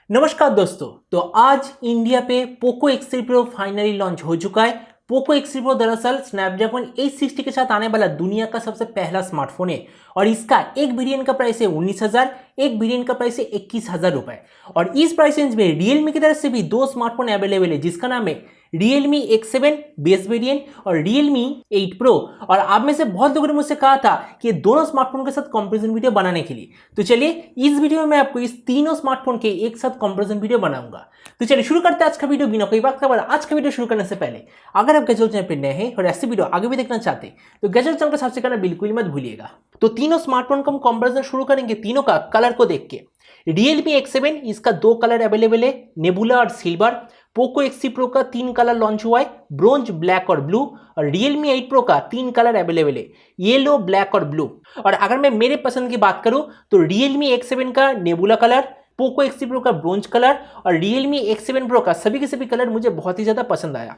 नमस्कार दोस्तों। तो आज इंडिया पे Poco X3 Pro finally launch हो चुका है। पोको X3 Pro दरअसल स्नैपड्रैगन 860 के साथ आने वाला दुनिया का सबसे पहला स्मार्टफोन है और इसका एक वेरिएंट का प्राइस है 19,000, एक वेरिएंट का प्राइस है 21,000 रुपए। और इस प्राइस रेंज में रियलमी की तरफ से भी दो स्मार्टफोन अवेलेबल है जिसका नाम है Realme X7 बेस वेरिएंट और Realme 8 Pro। और आप में से बहुत लोगों ने मुझसे कहा था कि दोनों स्मार्टफोन के साथ कंपैरिजन वीडियो बनाने के लिए। तो चलिए इस वीडियो में मैं आपको इस तीनों स्मार्टफोन के एक साथ कंपैरिजन वीडियो बनाऊंगा। तो चलिए शुरू करते हैं आज का वीडियो बिना कोई वक्त खबर। आज का वीडियो शुरू करने से पहले अगर आप गैजेट चैनल पर नए हैं और ऐसी वीडियो आगे भी देखना चाहते हैं तो गैजेट चैनल को सब्सक्राइब करना बिल्कुल मत भूलिएगा। तो तीनों स्मार्टफोन का हम कंपैरिजन शुरू करेंगे तीनों का कलर को देख के। Realme X7 इसका दो कलर अवेलेबल है, नेबुला और सिल्वर। पोको X3 Pro का तीन कलर लॉन्च हुआ है, ब्रोंज, ब्लैक और ब्लू। और Realme 8 Pro का तीन कलर अवेलेबल है, येलो, ब्लैक और ब्लू। और अगर मैं मेरे पसंद की बात करूं तो Realme X7 का nebula colour, Poco X3 Pro का ब्रोंज कलर और Realme X7 Pro का सभी के सभी कलर मुझे बहुत ही ज्यादा पसंद आया।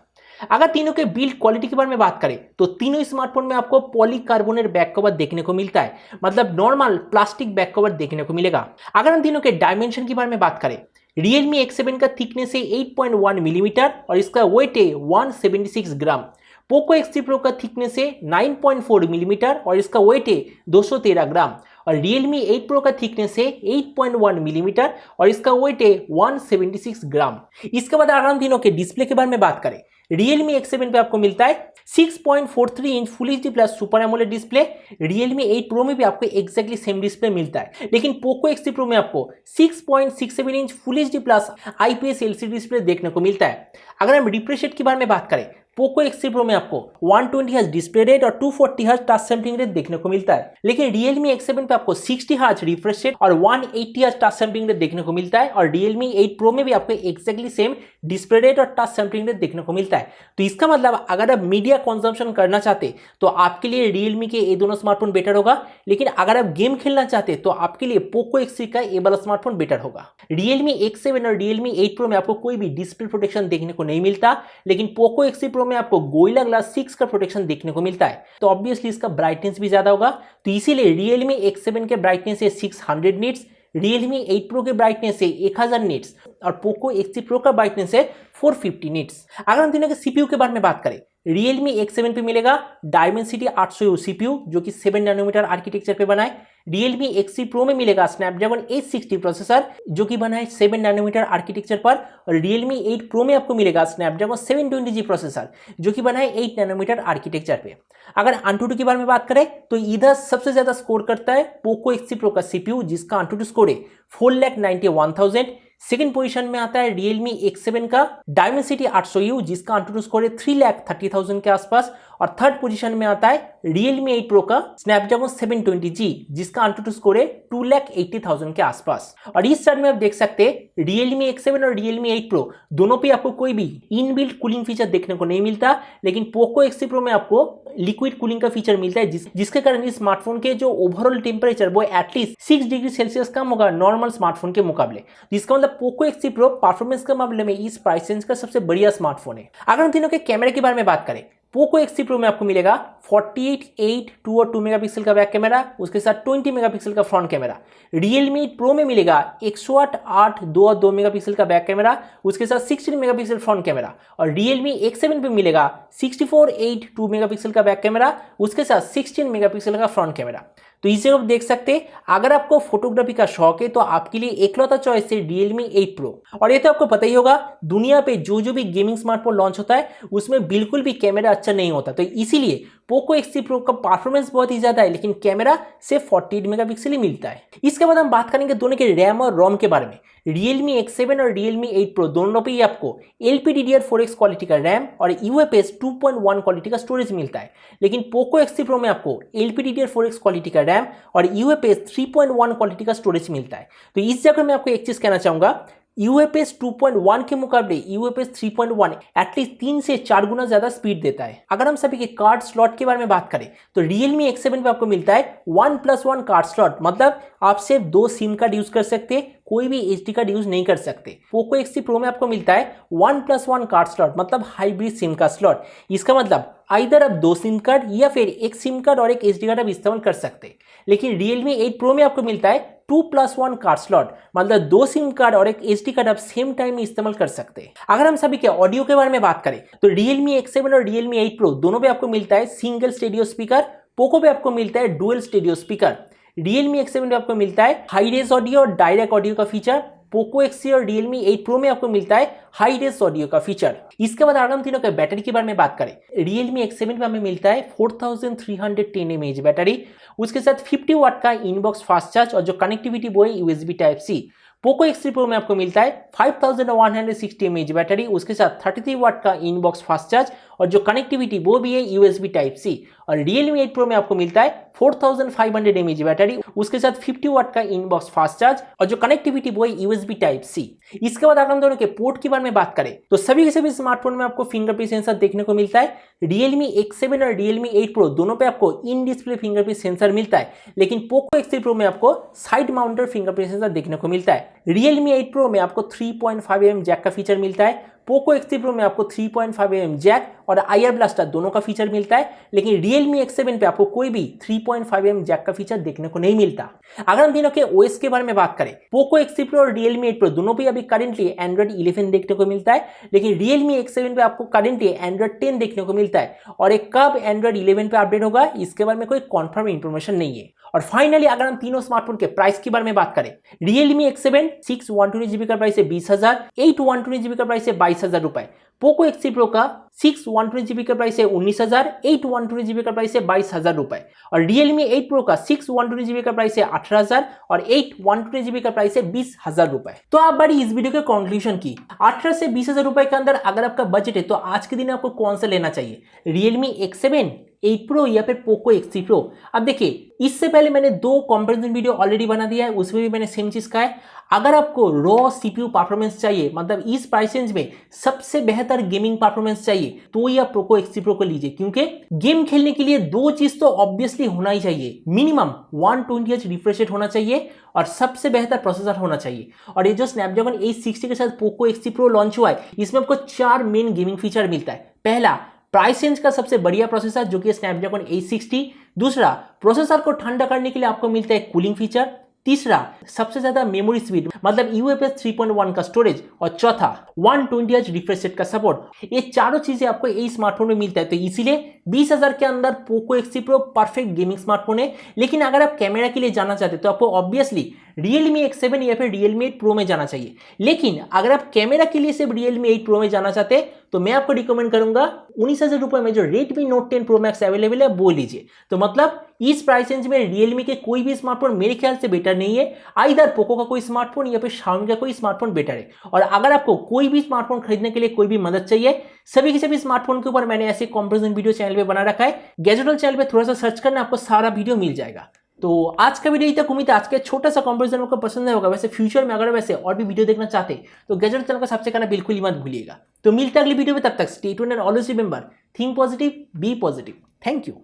अगर तीनों के बिल्ड क्वालिटी के बारे में बात करें तो तीनों स्मार्टफोन में आपको पॉलीकार्बोनेट बैक कवर देखने को मिलता है, मतलब नॉर्मल प्लास्टिक बैक कवर देखने को मिलेगा। अगर हम तीनों के डायमेंशन के बारे में बात करें, Realme X7 का थिकनेस है 8.1 मिलीमीटर और इसका वेट है 176 ग्राम। पोको X3 Pro का थिकनेस है 9.4 मिलीमीटर और इसका वेट है 213 ग्राम। और Realme 8 Pro का थिकनेस है 8.1 मिलीमीटर और इसका वेट है 176 ग्राम। इसके बाद अगर हम तीनों के डिस्प्ले के बारे में बात करें, Realme X7 पे आपको मिलता है 6.43 inch full HD plus super AMOLED display. Realme 8 Pro में भी आपको एक्जैक्टली सेम डिस्प्ले मिलता है, लेकिन पोको X3 Pro में आपको 6.67 inch full HD plus IPS LCD display देखने को मिलता है। अगर हम रिफ्रेश रेट के बारे में बात करें, पोको X3 Pro में आपको 120 हर्ट्ज डिस्प्ले रेट और 240 हर्ट्ज टच सैंपलिंग रेट देखने को मिलता है, लेकिन Realme X7 पे आपको 60 हर्ट्ज रिफ्रेश रेट और 180 हर्ट्ज टच सैंपलिंग रेट देखने को मिलता है। और Realme 8 Pro में भी आपको एक्जैक्टली सेम डिस्प्ले रेट और टच सैंपलिंग रेट देखने को मिलता है। तो इसका मतलब अगर आप मीडिया कंजम्पशन करना चाहते तो आपके लिए Realme के ये दोनों स्मार्टफोन बेटर होगा, लेकिन अगर आप गेम खेलना चाहते तो आपके लिए पोको X3 का ये वाला स्मार्टफोन बेटर होगा। Realme X7 और Realme 8 Pro में आपको कोई भी डिस्प्ले प्रोटेक्शन देखने को नहीं मिलता, लेकिन पोको X3 Pro में आपको गोरिल्ला ग्लास 6 का प्रोटेक्शन देखने को मिलता है। तो ऑब्वियसली इसका ब्राइटनेस भी ज्यादा होगा, तो इसीलिए Realme X7 के ब्राइटनेस है 600 निट्स, Realme 8 Pro के ब्राइटनेस है 1000 निट्स और पोको X3 Pro का ब्राइटनेस है 450 निट्स। अगर हम तीनों के सीपीयू के बारे में बात करें, Realme X7 पे मिलेगा Dimensity 800U सीपीयू जो कि 7 नैनोमीटर आर्किटेक्चर पे बना है। Realme X3 Pro में मिलेगा स्नैपड्रैगन 860 प्रोसेसर जो कि बना है 7 नैनोमीटर आर्किटेक्चर पर। और Realme 8 Pro में आपको मिलेगा स्नैपड्रैगन 720G प्रोसेसर जो कि बना है 8 नैनोमीटर आर्किटेक्चर पे। अगर AnTuTu के बारे में बात करें तो इधर सबसे ज्यादा स्कोर करता है पोको X3 Pro का सीपीयू जिसका AnTuTu स्कोर है 4,91,000। सेकंड पोजीशन में आता है Realme X7 का Dimensity 800U जिसका AnTuTu स्कोर है 3,30,000 के आसपास। और थर्ड पोजीशन में आता है Realme 8 Pro का Snapdragon 720G जिसका AnTuTu स्कोर है 2,80,000 के आसपास। और इस साइड में आप देख सकते हैं Realme X7 और Realme 8 Pro दोनों पे आपको कोई भी इनबिल्ट कूलिंग फीचर देखने को नहीं मिलता, लेकिन पोको X3 Pro में आपको लिक्विड कूलिंग का फीचर मिलता है जिसके कारण इस स्मार्टफोन के जो ओवरऑल टेम्परेचर वो एटलीस्ट 6 डिग्री सेल्सियस कम होगा नॉर्मल स्मार्टफोन के मुकाबले। जिसका मतलब पोको X3 Pro परफॉर्मेंस के मामले में इस प्राइस रेंज का सबसे बढ़िया स्मार्टफोन है। अगर हम तीनों के कैमरे के बारे में बात करें, पोको X3 Pro में आपको मिलेगा 48, 8, 2 और 2 मेगापिक्सल का बैक कैमरा, उसके साथ 20 मेगापिक्सल का फ्रंट कैमरा। Realme 8 Pro में मिलेगा 108, 8, 2 और 2 मेगापिक्सल का बैक कैमरा, उसके साथ 16 मेगापिक्सल फ्रंट कैमरा। और Realme X7 पे मिलेगा 64, 8, 2 मेगापिक्सल का बैक कैमरा, उसके साथ 16 मेगापिक्सल का फ्रंट कैमरा। तो इसे आप देख सकते हैं अगर आपको फोटोग्राफी का शौक है तो आपके लिए एकलौता चॉइस है Realme 8 Pro। और ये तो आपको पता ही होगा दुनिया पे जो भी गेमिंग स्मार्टफोन लॉन्च होता है उसमें बिल्कुल भी कैमरा अच्छा नहीं होता, तो इसीलिए पोको X3 Pro का परफॉर्मेंस बहुत ही ज्यादा है लेकिन कैमरा सिर्फ 48 मेगापिक्सल ही मिलता है। इसके बाद हम बात करेंगे दोनों के रैम और रोम के बारे में। Realme X7 और Realme 8 Pro दोनों पे ही आपको LPDDR4X क्वालिटी का रैम और UFS 2.1 क्वालिटी का स्टोरेज मिलता है, लेकिन पोको X3 Pro में आपको LPDDR4X क्वालिटी का रैम और UFS 3.1 क्वालिटी का स्टोरेज मिलता है। तो इस जगह मैं आपको एक चीज कहना चाहूंगा, UFS 2.1 के मुकाबले UFS 3.1 एटलीस्ट 3 से 4 गुना ज्यादा स्पीड देता है। अगर हम सभी के कार्ड स्लॉट के बारे में बात करें तो Realme X7 पे आपको मिलता है 1+1 कार्ड स्लॉट, मतलब आप सिर्फ 2 सिम कार्ड यूज कर सकते हैं, कोई भी एचडी कार्ड यूज नहीं कर सकते। पोको X3 Pro में आपको मिलता है 1+1 कार्ड स्लॉट, मतलब हाइब्रिड सिम का स्लॉट। इसका मतलब आइदर आप 2 सिम कार्ड या फिर एक सिम कार्ड और एक एचडी कार्ड आप इस्तेमाल कर सकते हैं। लेकिन Realme 8 Pro में आपको मिलता है 2+1 कार्ड स्लॉट, मतलब 2 सिम कार्ड और एक SD कार्ड आप सेम टाइम में इस्तेमाल कर सकते हैं। अगर हम सभी के ऑडियो के बारे में बात करें तो Realme X7 और Realme 8 Pro दोनों पे आपको मिलता है सिंगल स्टेरियो स्पीकर, पोको पे आपको मिलता है dual stereo speaker. Realme X7 पे आपको मिलता है हाई रेज ऑडियो और डायरेक्ट ऑडियो का फीचर, पोको X3 और Realme 8 Pro में आपको मिलता है हाई रेज ऑडियो का फीचर। इसके बाद अगर हम तीनों के बैटरी के बारे में बात करें, Realme X7 पे हमें मिलता है 4310 mAh बैटरी, उसके साथ 50 वाट का इनबॉक्स फास्ट चार्ज और जो कनेक्टिविटी वो है USB Type-C। Poco X3 Pro में आपको मिलता है 5160 mAh बैटरी, उसके साथ 33 वाट का इनबॉक्स फास्ट चार्ज और जो कनेक्टिविटी वो भी है USB Type-C। और Realme 8 Pro में आपको मिलता है 4500 mAh बैटरी, उसके साथ 50 वाट का इनबॉक्स फास्ट चार्ज और जो कनेक्टिविटी वो है USB Type-C। इसके बाद अगर हम दोनों के पोर्ट के बारे में बात करें तो सभी के सभी स्मार्टफोन में आपको फिंगरप्रिंट सेंसर देखने को मिलता है। Realme X7 और Realme 8 Pro दोनों पे आपको इन डिस्प्ले फिंगरप्रिंट सेंसर मिलता है, लेकिन पोको X3 Pro में आपको साइड माउंटेड फिंगरप्रिंट सेंसर देखने को मिलता है। Realme 8 Pro में आपको 3.5mm जैक का फीचर मिलता है, पोको X3 Pro में आपको 3.5mm जैक और IR ब्लास्टर दोनों का फीचर मिलता है, लेकिन Realme X7 पे आपको कोई भी 3.5mm जैक का फीचर देखने को नहीं मिलता। अगर हम तीनों के OS के बारे में बात करें, पोको X3 Pro और Realme 8 Pro दोनों पे अभी करेंटली Android 11 देखने को मिलता है, लेकिन Realme X7 पे आपको करेंटली Android 10 देखने को मिलता है और एक कब Android 11 पे अपडेट होगा इसके बारे में कोई कॉन्फर्म इंफॉर्मेशन नहीं है। और फाइनली अगर हम तीनों स्मार्टफोन के प्राइस के बारे में बात करें, Realme X7 6 128GB का प्राइस है 20,000, 8 128GB का प्राइस है 22,000 रुपए। पोको X3 Pro का 6 128GB का प्राइस है 19,000, 8 128GB का प्राइस है 22,000 रुपए। और Realme 8 Pro का 6 128GB का प्राइस है 18,000 और 8 128GB का प्राइस है 20,000 रुपए। तो आप बड़ी इस वीडियो के कंक्लूजन की 18 से 20,000 रुपए के अंदर अगर आपका बजट है तो आज के दिन आपको कौन सा लेना चाहिए, Realme X7, 8 Pro या फिर पोको X3 Pro। अब देखिए, इससे पहले मैंने 2 कंपैरिजन वीडियो ऑलरेडी बना दिया है, उसमें भी मैंने सेम चीज कहा है। अगर आपको रॉ CPU परफॉर्मेंस चाहिए, मतलब इस प्राइस रेंज में सबसे बेहतर गेमिंग परफॉर्मेंस चाहिए, तो ये आप पोको X3 Pro को लीजिए, क्योंकि गेम खेलने के लिए 2 चीज तो ऑब्वियसली होना ही चाहिए। मिनिमम 120Hz रिफ्रेश रेट होना चाहिए और सबसे बेहतर प्रोसेसर होना चाहिए। और ये जो स्नैपड्रैगन 860 के साथ पोको X3 Pro लॉन्च हुआ है, इसमें आपको 4 मेन गेमिंग फीचर मिलता है। पहला, प्राइस रेंज का सबसे बढ़िया प्रोसेसर जो कि स्नैपड्रैगन 860। दूसरा, प्रोसेसर को ठंडा करने के लिए आपको मिलता है कूलिंग फीचर। तीसरा, सबसे ज्यादा मेमोरी स्पीड, मतलब UFS 3.1 का स्टोरेज। और चौथा, 120Hz रिफ्रेश रेट का सपोर्ट। ये चारों चीजें आपको इस स्मार्टफोन में मिलता है, तो इसीलिए 20,000 के अंदर Poco X3 Pro perfect gaming smartphone है। लेकिन अगर आप कैमरा के लिए जाना चाहते हैं तो आपको ऑब्वियसली Realme X7 या फिर Realme 8 Pro में जाना चाहिए। लेकिन अगर आप कैमरा के लिए सिर्फ Realme 8 Pro में जाना चाहते हैं तो मैं आपको रिकमेंड करूंगा 19,000 रुपए में जो Redmi Note 10 Pro Max available है वो लीजिए। तो मतलब इस प्राइस रेंज में Realme के कोई भी स्मार्टफोन मेरे ख्याल से बेटर नहीं है। आइदर पोको का कोई स्मार्टफोन या फिर Xiaomi का कोई स्मार्टफोन बेटर है। और अगर आपको कोई भी स्मार्टफोन खरीदने के लिए कोई भी मदद चाहिए, सभी के सभी स्मार्टफोन के ऊपर मैंने ऐसे कंपैरिजन वीडियो चैनल पे बना रखा है। गैजेटल चैनल पे थोड़ा सा सर्च करना, आपको सारा वीडियो मिल जाएगा। तो आज का वीडियो तक उम्मीद है आज का छोटा सा कंपैरिजन आपको पसंद आया होगा। वैसे फ्यूचर में अगर वैसे और भी वीडियो देखना चाहते हैं तो गैजेट चैनल को सब्सक्राइब करना बिल्कुल ही मत भूलिएगा। तो मिलते हैं अगली वीडियो में, तब तक stay tuned and always remember, think positive, be positive. Thank you.